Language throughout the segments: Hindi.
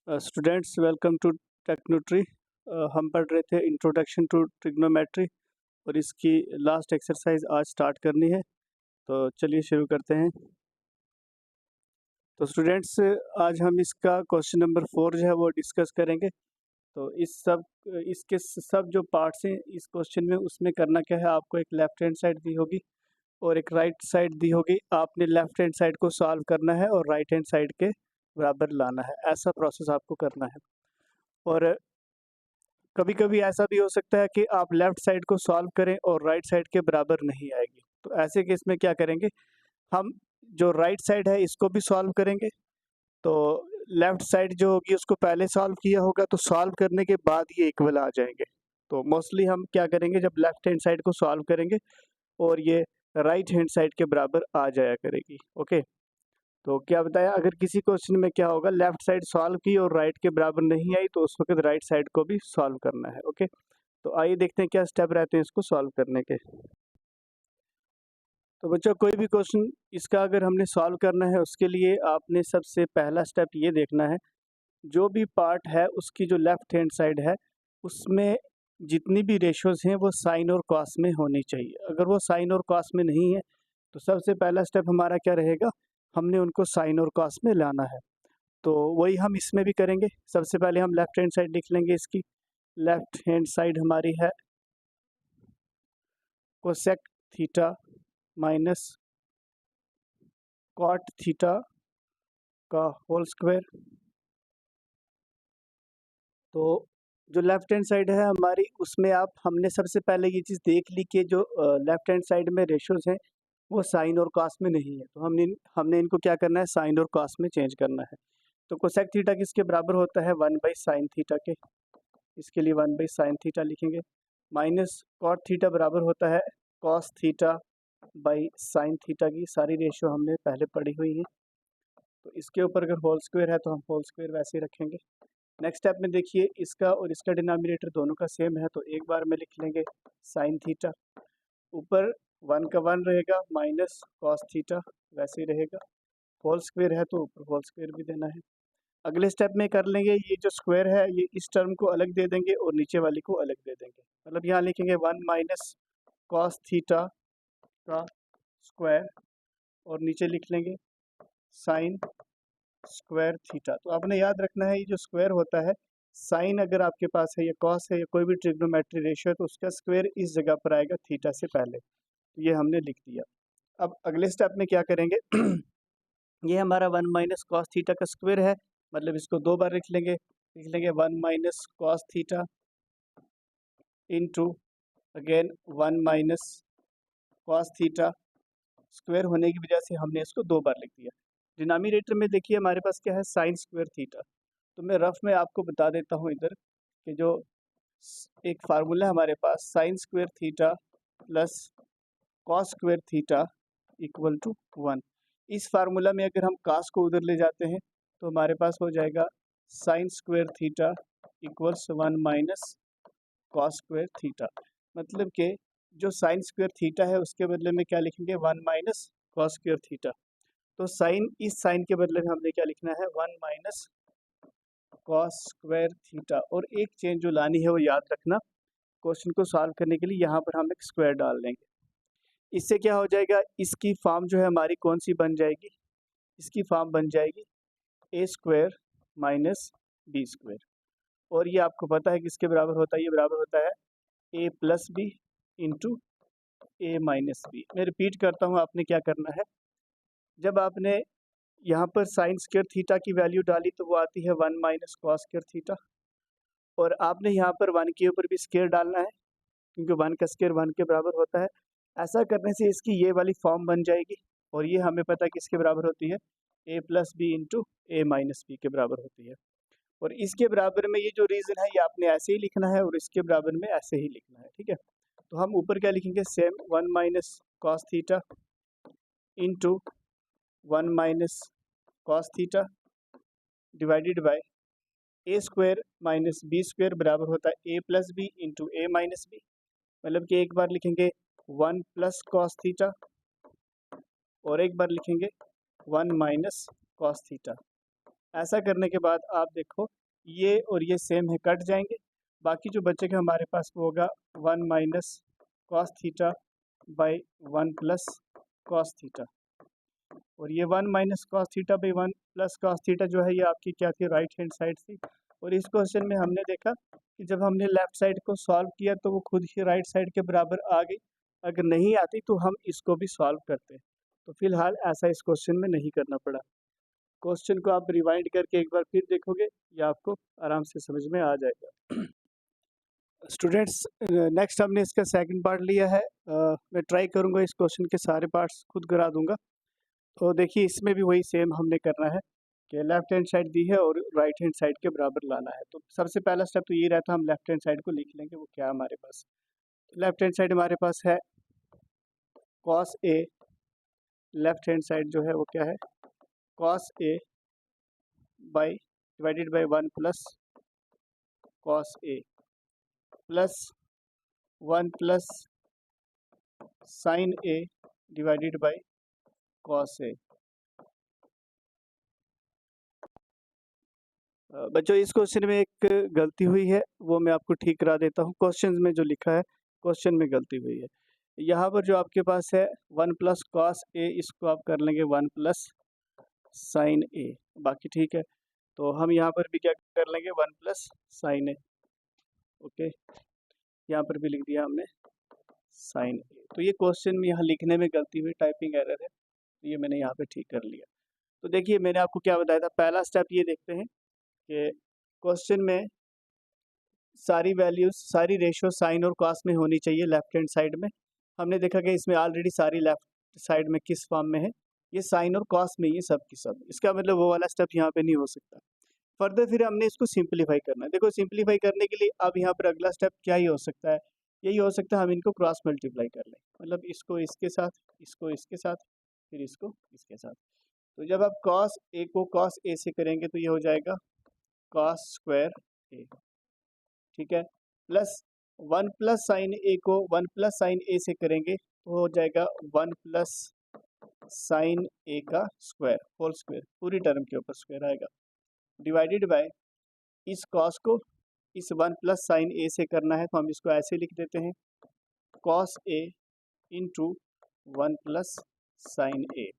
Students welcome to टेक्नोट्री। हम पढ़ रहे थे इंट्रोडक्शन टू ट्रिग्नोमेट्री और इसकी लास्ट एक्सरसाइज आज स्टार्ट करनी है। तो चलिए शुरू करते हैं। तो स्टूडेंट्स आज हम इसका क्वेश्चन नंबर 4 जो है वो डिस्कस करेंगे। तो इसके सब जो पार्ट्स हैं इस क्वेश्चन में, उसमें करना क्या है, आपको एक लेफ्ट हैंड साइड दी होगी और एक राइट साइड दी होगी। आपने लेफ्ट हैंड साइड को सॉल्व करना है और राइट हैंड साइड के बराबर लाना है। ऐसा प्रोसेस आपको करना है। और कभी कभी ऐसा भी हो सकता है कि आप लेफ्ट साइड को सॉल्व करें और राइट साइड के बराबर नहीं आएगी। तो ऐसे केस में क्या करेंगे, हम जो राइट साइड है इसको भी सॉल्व करेंगे। तो लेफ्ट साइड जो होगी उसको पहले सॉल्व किया होगा, तो सॉल्व करने के बाद ये इक्वल आ जाएंगे। तो मोस्टली हम क्या करेंगे, जब लेफ्ट हैंड साइड को सॉल्व करेंगे और ये राइट हैंड साइड के बराबर आ जाया करेगी। ओके, तो क्या बताया, अगर किसी क्वेश्चन में क्या होगा, लेफ्ट साइड सॉल्व की और राइट के बराबर नहीं आई, तो उस वक्त राइट साइड को भी सॉल्व करना है। ओके, तो आइए देखते हैं क्या स्टेप रहते हैं इसको सॉल्व करने के। तो बच्चों, कोई भी क्वेश्चन इसका अगर हमने सॉल्व करना है, उसके लिए आपने सबसे पहला स्टेप ये देखना है, जो भी पार्ट है उसकी जो लेफ्ट हैंड साइड है उसमें जितनी भी रेशोज हैं वो साइन और कॉस में होनी चाहिए। अगर वो साइन और कॉस में नहीं है तो सबसे पहला स्टेप हमारा क्या रहेगा, हमने उनको साइन और कॉस में लाना है। तो वही हम इसमें भी करेंगे। सबसे पहले हम लेफ्ट हैंड साइड लिख लेंगे। इसकी लेफ्ट हैंड साइड हमारी है cosec theta minus cot theta का होल स्क्वायर। तो जो लेफ्ट हैंड साइड है हमारी, उसमें हमने सबसे पहले ये चीज़ देख ली कि जो लेफ्ट हैंड साइड में रेशोज हैं वो साइन और कॉस में नहीं है। तो हमने इनको क्या करना है, साइन और कॉस में चेंज करना है। तो कोसेक थीटा किसके बराबर होता है, 1/sin थीटा के। इसके लिए 1/sin थीटा लिखेंगे। माइनस कॉट थीटा बराबर होता है cos theta by sine theta की। सारी रेशियो हमने पहले पढ़ी हुई है। तो इसके ऊपर अगर होल स्क्वायर है तो हम होल स्क्वायर वैसे ही रखेंगे। नेक्स्ट स्टेप में देखिए, इसका और इसका डिनोमिनेटर दोनों का सेम है, तो एक बार में लिख लेंगे साइन थीटा। ऊपर 1 का 1 रहेगा, माइनस कॉस थीटा वैसे ही रहेगा। होल स्क्वायर है तो ऊपर होल स्क्वायर भी देना है। अगले स्टेप में कर लेंगे, ये जो स्क्वायर है ये इस टर्म को अलग दे देंगे और नीचे वाली को अलग दे देंगे। मतलब यहाँ लिखेंगे 1 माइनस कॉस थीटा का स्क्वायर और नीचे लिख लेंगे साइन स्क्वायर थीटा। तो आपने याद रखना है, ये जो स्क्वायर होता है, साइन अगर आपके पास है या कॉस है या कोई भी ट्रिग्नोमेट्री रेशियो है तो उसका स्क्वायर इस जगह पर आएगा थीटा से पहले। तो ये हमने लिख दिया। अब अगले स्टेप में क्या करेंगे ये हमारा 1 माइनस कॉस थीटा का स्क्वायर है, मतलब इसको दो बार लिख लेंगे 1 minus cos theta into again 1 minus cos theta. Square होने की वजह से हमने इसको दो बार लिख दिया। डिनोमिनेटर में देखिए हमारे पास क्या है, साइन स्क्वायर थीटा। तो मैं रफ में आपको बता देता हूँ इधर कि जो एक फार्मूला है हमारे पास, sine square theta plus cos square theta equal to 1। इस फार्मूला में अगर हम कास को उधर ले जाते हैं तो हमारे पास हो जाएगा sign square theta equals 1 minus cos square theta. मतलब कि जो साइन स्क्वायर थीटा है उसके बदले में क्या लिखेंगे, 1 माइनस कॉस स्क्वायर थीटा। तो साइन, इस साइन के बदले में हमने क्या लिखना है, 1 माइनस कॉस स्क्वायर थीटा। और एक चेंज जो लानी है वो याद रखना, क्वेश्चन को सॉल्व करने के लिए यहाँ पर हम एक स्क्वायर डाल देंगे। इससे क्या हो जाएगा, इसकी फॉर्म जो है हमारी कौन सी बन जाएगी, इसकी फॉर्म बन जाएगी ए स्क्वायर माइनस बी स्क्वायर। और ये आपको पता है किसके बराबर होता है, ये बराबर होता है a plus b into a minus B. मैं रिपीट करता हूँ, आपने क्या करना है, जब आपने यहाँ पर साइन स्क्वायर थीटा की वैल्यू डाली तो वो आती है 1 माइनस कॉस स्क्वायर थीटा। और आपने यहाँ पर 1 के ऊपर भी स्क्वायर डालना है क्योंकि 1 का स्क्वायर 1 के बराबर होता है। ऐसा करने से इसकी ये वाली फॉर्म बन जाएगी और ये हमें पता है किसके बराबर होती है, a plus b into a minus B के बराबर होती है। और इसके बराबर में ये जो रीज़न है ये आपने ऐसे ही लिखना है और इसके बराबर में ऐसे ही लिखना है। ठीक है, तो हम ऊपर क्या लिखेंगे, same 1 minus cos theta into 1 minus cos theta divided by a square minus b square बराबर होता है a plus b into a minus b. मतलब कि एक बार लिखेंगे 1 प्लस कॉस थीटा और एक बार लिखेंगे 1 माइनस कॉस थीटा। ऐसा करने के बाद आप देखो ये और ये सेम है, कट जाएंगे। बाकी जो बचेगा हमारे पास वो होगा 1 minus cos theta by 1 plus cos theta. और ये 1 minus cos theta by 1 plus cos theta जो है ये आपकी क्या थी, राइट हैंड साइड थी। और इस क्वेश्चन में हमने देखा कि जब हमने लेफ्ट साइड को सॉल्व किया तो वो खुद ही राइट साइड के बराबर आ गई। अगर नहीं आती तो हम इसको भी सॉल्व करते। तो फिलहाल ऐसा इस क्वेश्चन में नहीं करना पड़ा। क्वेश्चन को आप रिवाइंड करके एक बार फिर देखोगे, या आपको आराम से समझ में आ जाएगा। स्टूडेंट्स, नेक्स्ट हमने इसका सेकंड पार्ट लिया है। मैं ट्राई करूंगा इस क्वेश्चन के सारे पार्ट्स खुद करा दूंगा। तो देखिए इसमें भी वही सेम हमने करना है कि लेफ्ट हैंड साइड दी है और राइट हैंड साइड के बराबर लाना है। तो सबसे पहला स्टेप तो ये रहता है, हम लेफ्ट हैंड साइड को लिख लेंगे। वो क्या है हमारे पास, लेफ्ट हैंड साइड हमारे पास है cos a. Left hand side जो है वो क्या है, cos a by divided by 1 plus cos a plus 1 plus sine a divided by cos a. बच्चों इस क्वेश्चन में एक गलती हुई है, वो मैं आपको ठीक करा देता हूँ। क्वेश्चन में जो लिखा है, क्वेश्चन में गलती हुई है। यहाँ पर जो आपके पास है 1 प्लस कॉस ए, इसको आप कर लेंगे 1 प्लस साइन ए। बाकी ठीक है, तो हम यहाँ पर भी क्या कर लेंगे 1 प्लस साइन ए। ओके, यहाँ पर भी लिख दिया हमने साइन ए। तो ये क्वेश्चन में यहाँ लिखने में गलती हुई, टाइपिंग एरर है, तो ये मैंने यहाँ पे ठीक कर लिया। तो देखिए मैंने आपको क्या बताया था, पहला स्टेप ये देखते हैं कि क्वेश्चन में सारी वैल्यूज, सारी रेशियो साइन और कॉस में होनी चाहिए लेफ्ट हैंड साइड में। हमने देखा कि इसमें ऑलरेडी सारी लेफ्ट साइड में किस फॉर्म में है, ये साइन और कॉस में, ये सब की सब। इसका मतलब वो वाला स्टेप यहाँ पे नहीं हो सकता। फर्दर फिर हमने इसको सिंप्लीफाई करना है। देखो सिंप्लीफाई करने के लिए अब यहाँ पर अगला स्टेप क्या ही हो सकता है, यही हो सकता है हम इनको क्रॉस मल्टीप्लाई कर लें। मतलब इसको इसके साथ, इसको इसके साथ, फिर इसको इसके साथ। तो जब आप कॉस ए को कॉस ए से करेंगे तो ये हो जाएगा कॉस स्क्वायर ए, ठीक है। प्लस 1 प्लस साइन ए को 1 प्लस साइन ए से करेंगे तो हो जाएगा 1 प्लस साइन ए का स्क्वायर, होल स्क्वायर, पूरी टर्म के ऊपर स्क्वायर आएगा, डिवाइडेड बाय इस कॉस को इस 1 प्लस साइन ए से करना है तो हम इसको ऐसे लिख देते हैं cos a into 1 plus sine ए।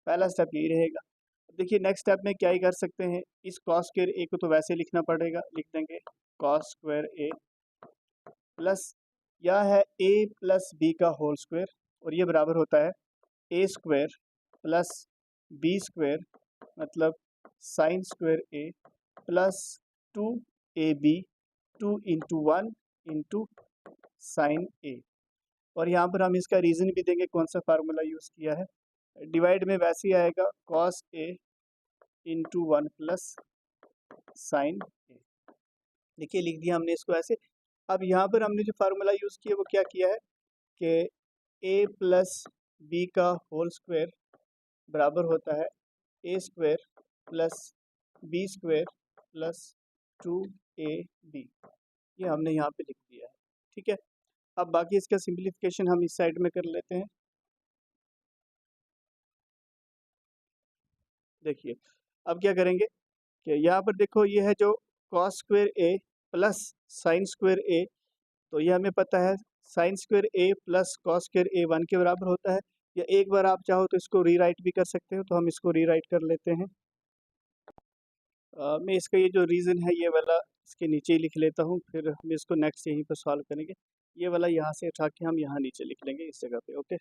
पहला स्टेप यही रहेगा। देखिए नेक्स्ट स्टेप में क्या ही कर सकते हैं, इस कॉस स्क्वायर ए को तो वैसे लिखना पड़ेगा, लिख देंगे कॉस स्क्वायर ए प्लस यह है ए प्लस बी का होल स्क्वायर, और ये बराबर होता है a square plus b square, मतलब sine square a plus 2ab, 2 into 1 into sine a. और यहाँ पर हम इसका रीज़न भी देंगे कौन सा फार्मूला यूज़ किया है। डिवाइड में वैसे ही आएगा cos a into 1 plus sine ए। देखिए लिख दिया हमने इसको ऐसे। अब यहाँ पर हमने जो फार्मूला यूज़ किया वो क्या किया है कि ए प्लस बी का होल स्क्वायर बराबर होता है a square plus b square plus 2ab। ये हमने यहाँ पे लिख दिया है, ठीक है। अब बाकी इसका सिंप्लीफिकेशन हम इस साइड में कर लेते हैं। देखिए अब क्या करेंगे कि यहाँ पर देखो ये है जो cos square a plus sign square ए, तो ये हमें पता है sign square a plus cos square ए 1 के बराबर होता है। या एक बार आप चाहो तो इसको रीराइट भी कर सकते हो, तो हम इसको रीराइट कर लेते हैं। मैं इसका ये जो रीज़न है ये वाला इसके नीचे ही लिख लेता हूँ, फिर हम इसको नेक्स्ट यहीं पर सॉल्व करेंगे। ये वाला यहाँ से उठा के हम यहाँ नीचे लिख लेंगे इस जगह पे, ओके।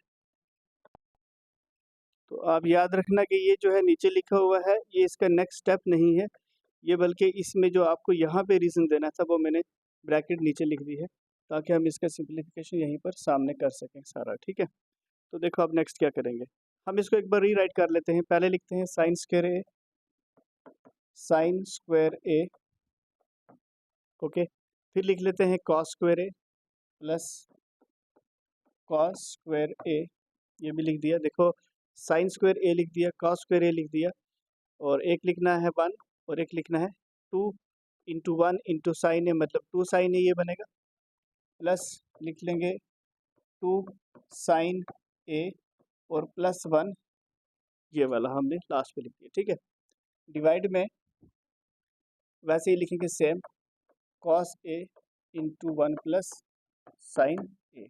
तो आप याद रखना कि ये जो है नीचे लिखा हुआ है ये इसका नेक्स्ट स्टेप नहीं है, ये बल्कि इसमें जो आपको यहाँ पे रीज़न देना था वो मैंने ब्रैकेट नीचे लिख दी है, ताकि हम इसका सिंप्लीफिकेशन यहीं पर सामने कर सकें सारा, ठीक है। तो देखो अब नेक्स्ट क्या करेंगे, हम इसको एक बार रीराइट कर लेते हैं। पहले लिखते हैं साइन स्क्वायर ए, साइन स्क्वायर ए, ओके। फिर लिख लेते हैं cos square a plus cos square ए, ये भी लिख दिया। देखो साइन स्क्वायर ए लिख दिया, कॉस स्क्वायर ए लिख दिया, और एक लिखना है 1 और एक लिखना है 2 इंटू 1 इंटू साइन ए, मतलब 2 साइन ए ये बनेगा, प्लस लिख लेंगे 2 साइन ए और प्लस 1 ये वाला हमने लास्ट में लिख दिया, ठीक है। डिवाइड में वैसे ही लिखेंगे same, cos a into 1 plus sine a.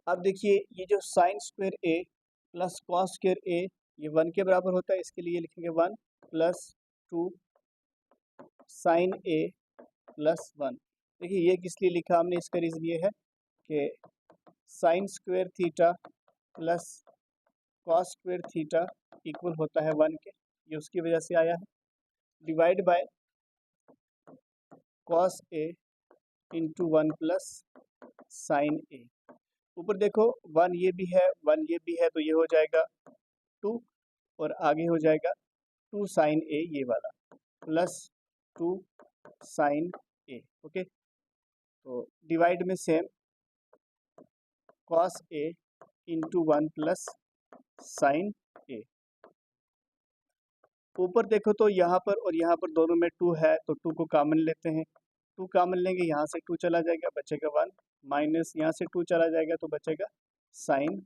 अब देखिए ये जो sign square a plus cos square ए ये 1 के बराबर होता है, इसके लिए लिखेंगे 1 प्लस 2 साइन ए प्लस 1। देखिए ये किस लिए लिखा हमने, इसका रीज़न ये है कि sign square theta plus cos square theta equal होता है 1 के, ये उसकी वजह से आया है। Divide by cos a into 1 plus sine a. ऊपर देखो 1 ये भी है 1 ये भी है, तो ये हो जाएगा 2 और आगे हो जाएगा 2 साइन ए ये वाला प्लस 2 साइन ए। ओके, तो डिवाइड में same cos a into 1 plus sine a. ऊपर देखो तो यहाँ पर और यहाँ पर दोनों में 2 है, तो 2 को कॉमन लेते हैं, 2 कॉमन लेंगे, यहाँ से 2 चला जाएगा, बचेगा 1 माइनस यहाँ से 2 चला जाएगा तो बचेगा साइन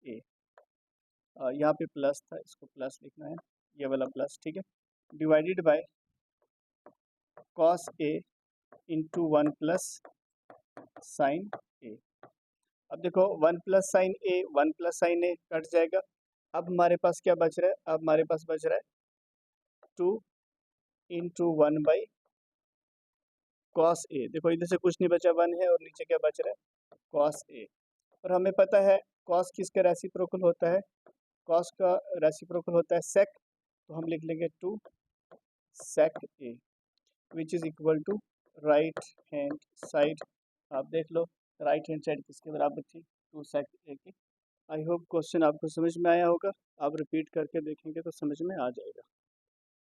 ए। यहाँ पे प्लस था, इसको प्लस लिखना है, ये वाला प्लस, ठीक है। Divided by cos a into 1 plus sine a. अब देखो 1 plus sine a 1 plus sine a cut जाएगा। अब हमारे पास क्या बच रहा है, अब हमारे पास बच रहा है 2 इंटू 1 बाई कॉस ए। देखो इधर से कुछ नहीं बचा, 1 है और नीचे क्या बच रहा है, कॉस ए। और हमें पता है कॉस किसका रेसिप्रोकल होता है, कॉस का रेसिप्रोकल होता है सेक, तो हम लिख लेंगे 2 sec a which is equal to right hand side. आप देख लो राइट हैंड साइड किसके बराबर थी, 2 सेक ए की। आई होप क्वेश्चन आपको समझ में आया होगा, आप रिपीट करके देखेंगे तो समझ में आ जाएगा।